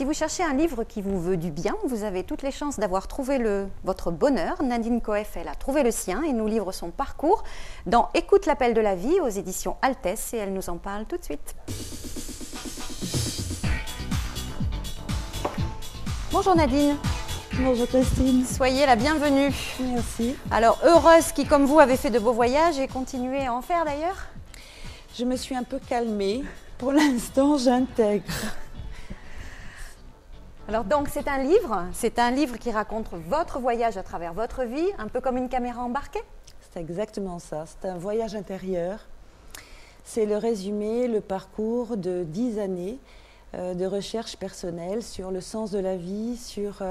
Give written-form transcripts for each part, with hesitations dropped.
Si vous cherchez un livre qui vous veut du bien, vous avez toutes les chances d'avoir trouvé votre bonheur. Nadine Coef, elle a trouvé le sien et nous livre son parcours dans Écoute l'appel de la vie aux éditions Altesse et elle nous en parle tout de suite. Bonjour Nadine. Bonjour Christine. Soyez la bienvenue. Merci. Alors, heureuse qui, comme vous, avez fait de beaux voyages et continuez à en faire d'ailleurs? Je me suis un peu calmée. Pour l'instant, j'intègre. Alors donc, c'est un livre qui raconte votre voyage à travers votre vie, un peu comme une caméra embarquée? C'est exactement ça. C'est un voyage intérieur. C'est le résumé, le parcours de 10 années de recherche personnelle sur le sens de la vie, sur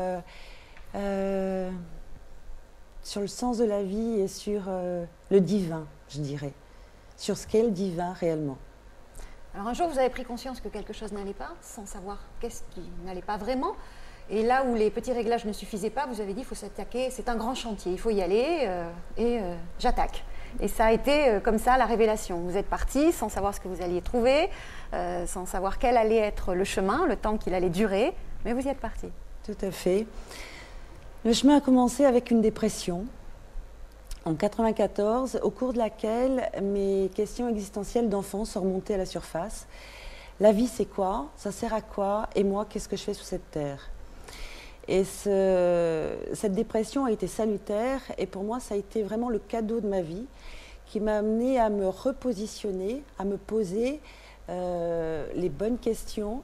le sens de la vie et sur le divin, je dirais. Sur ce qu'est le divin réellement. Alors un jour, vous avez pris conscience que quelque chose n'allait pas, sans savoir qu'est-ce qui n'allait pas vraiment. Et là où les petits réglages ne suffisaient pas, vous avez dit il faut s'attaquer, c'est un grand chantier, il faut y aller j'attaque. Et ça a été comme ça la révélation. Vous êtes parti sans savoir ce que vous alliez trouver, sans savoir quel allait être le chemin, le temps qu'il allait durer, mais vous y êtes parti. Tout à fait. Le chemin a commencé avec une dépression. En 1994, au cours de laquelle mes questions existentielles d'enfant sont remontées à la surface. La vie, c'est quoi? Ça sert à quoi? Et moi, qu'est-ce que je fais sur cette terre? Et cette dépression a été salutaire et pour moi, ça a été vraiment le cadeau de ma vie qui m'a amené à me repositionner, à me poser les bonnes questions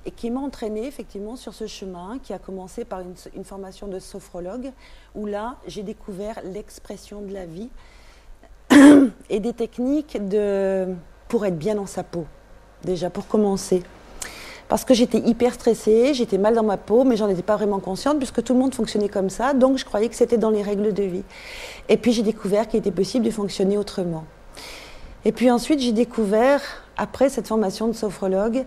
et qui m'a entraînée effectivement sur ce chemin qui a commencé par une formation de sophrologue où là, j'ai découvert l'expression de la vie et des techniques pour être bien dans sa peau, déjà pour commencer. Parce que j'étais hyper stressée, j'étais mal dans ma peau, mais j'en étais pas vraiment consciente puisque tout le monde fonctionnait comme ça, donc je croyais que c'était dans les règles de vie. Et puis j'ai découvert qu'il était possible de fonctionner autrement. Et puis ensuite, j'ai découvert, après cette formation de sophrologue,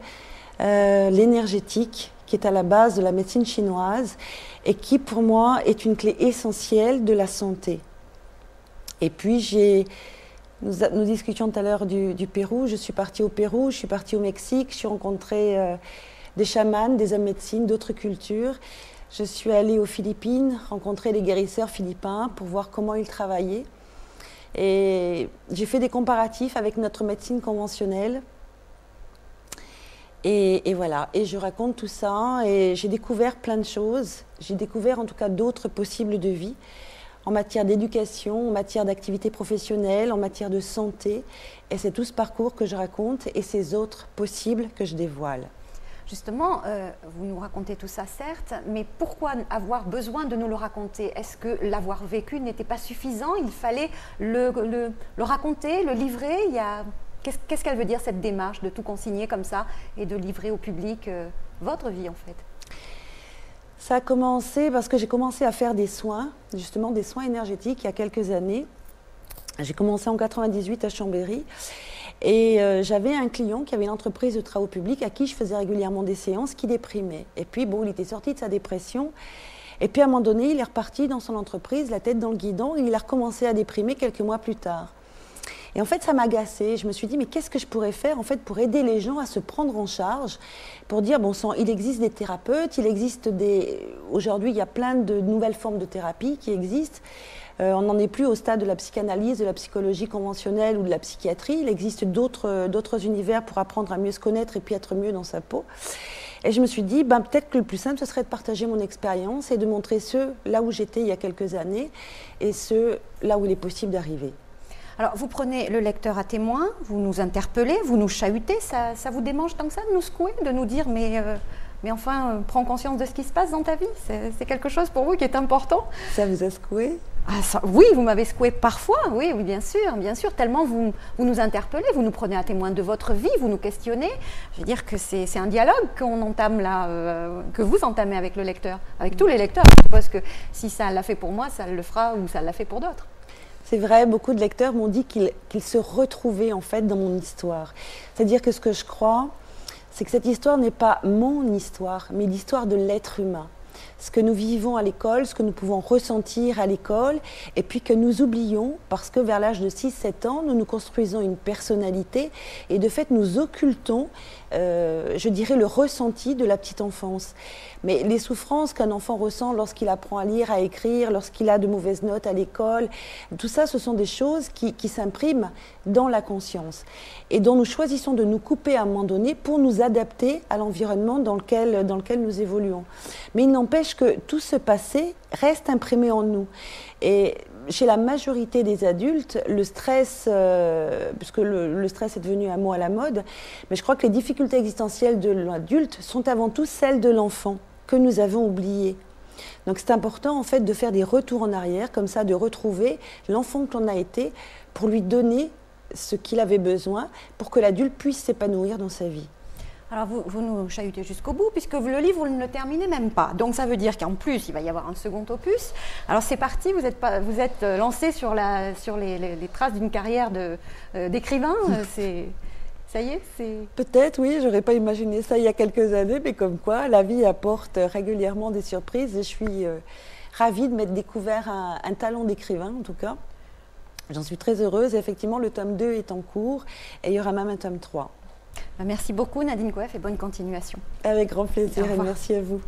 l'énergétique qui est à la base de la médecine chinoise et qui pour moi est une clé essentielle de la santé. Et puis nous discutions tout à l'heure du Pérou, je suis partie au Pérou, je suis partie au Mexique, j'ai rencontré des chamans, des hommes médecine, d'autres cultures. Je suis allée aux Philippines, rencontrer les guérisseurs philippins pour voir comment ils travaillaient. Et j'ai fait des comparatifs avec notre médecine conventionnelle. Et voilà, et je raconte tout ça et j'ai découvert plein de choses. J'ai découvert en tout cas d'autres possibles de vie en matière d'éducation, en matière d'activité professionnelle, en matière de santé. Et c'est tout ce parcours que je raconte et ces autres possibles que je dévoile. Justement, vous nous racontez tout ça certes, mais pourquoi avoir besoin de nous le raconter? Est-ce que l'avoir vécu n'était pas suffisant? Il fallait le raconter, le livrer? Qu'est-ce qu'elle veut dire cette démarche de tout consigner comme ça et de livrer au public votre vie en fait? Ça a commencé parce que j'ai commencé à faire des soins, justement des soins énergétiques il y a quelques années. J'ai commencé en 1998 à Chambéry et j'avais un client qui avait une entreprise de travaux publics à qui je faisais régulièrement des séances qui déprimait. Et puis bon, il était sorti de sa dépression et puis à un moment donné, il est reparti dans son entreprise, la tête dans le guidon et il a recommencé à déprimer quelques mois plus tard. Et en fait, ça m'agaçait. Je me suis dit, mais qu'est-ce que je pourrais faire en fait pour aider les gens à se prendre en charge, pour dire, bon sang, il existe des thérapeutes, aujourd'hui, il y a plein de nouvelles formes de thérapie qui existent. On n'en est plus au stade de la psychanalyse, de la psychologie conventionnelle ou de la psychiatrie. Il existe d'autres univers pour apprendre à mieux se connaître et puis être mieux dans sa peau. Et je me suis dit, peut-être que le plus simple, ce serait de partager mon expérience et de montrer là où j'étais il y a quelques années et là où il est possible d'arriver. Alors, vous prenez le lecteur à témoin, vous nous interpellez, vous nous chahutez, ça vous démange tant que ça de nous secouer, de nous dire mais enfin, prends conscience de ce qui se passe dans ta vie, c'est quelque chose pour vous qui est important. Ça vous a secoué? Oui, vous m'avez secoué parfois, oui, bien sûr, tellement vous nous interpellez, vous nous prenez à témoin de votre vie, vous nous questionnez. Je veux dire que c'est un dialogue qu'on entame là, que vous entamez avec le lecteur, avec tous les lecteurs. Je suppose que si ça l'a fait pour moi, ça le fera ou ça l'a fait pour d'autres. C'est vrai, beaucoup de lecteurs m'ont dit qu'ils se retrouvaient en fait dans mon histoire. C'est-à-dire que ce que je crois, c'est que cette histoire n'est pas mon histoire, mais l'histoire de l'être humain. ce que nous vivons à l'école, ce que nous pouvons ressentir à l'école, et puis que nous oublions, parce que vers l'âge de 6-7 ans, nous nous construisons une personnalité, et de fait, nous occultons, je dirais, le ressenti de la petite enfance. Mais les souffrances qu'un enfant ressent lorsqu'il apprend à lire, à écrire, lorsqu'il a de mauvaises notes à l'école, tout ça, ce sont des choses qui s'impriment dans la conscience, et dont nous choisissons de nous couper à un moment donné pour nous adapter à l'environnement dans lequel nous évoluons. Mais il n'empêche que tout ce passé reste imprimé en nous. Et chez la majorité des adultes, le stress, puisque le stress est devenu un mot à la mode, mais je crois que les difficultés existentielles de l'adulte sont avant tout celles de l'enfant que nous avons oubliées. Donc c'est important en fait de faire des retours en arrière, comme ça, de retrouver l'enfant que l'on a été pour lui donner ce qu'il avait besoin pour que l'adulte puisse s'épanouir dans sa vie. Alors vous nous chahutez jusqu'au bout, puisque le livre, vous ne le terminez même pas. Donc ça veut dire qu'en plus, il va y avoir un second opus. Alors c'est parti, vous êtes lancé sur les traces d'une carrière d'écrivain. Ça y est, c'est... Peut-être, oui, j'aurais pas imaginé ça il y a quelques années, mais comme quoi, la vie apporte régulièrement des surprises, et je suis ravie de m'être découvert un talent d'écrivain, en tout cas. J'en suis très heureuse, et effectivement, le tome 2 est en cours, et il y aura même un tome 3. Merci beaucoup Nadine Coef et bonne continuation. Avec grand plaisir et merci à vous.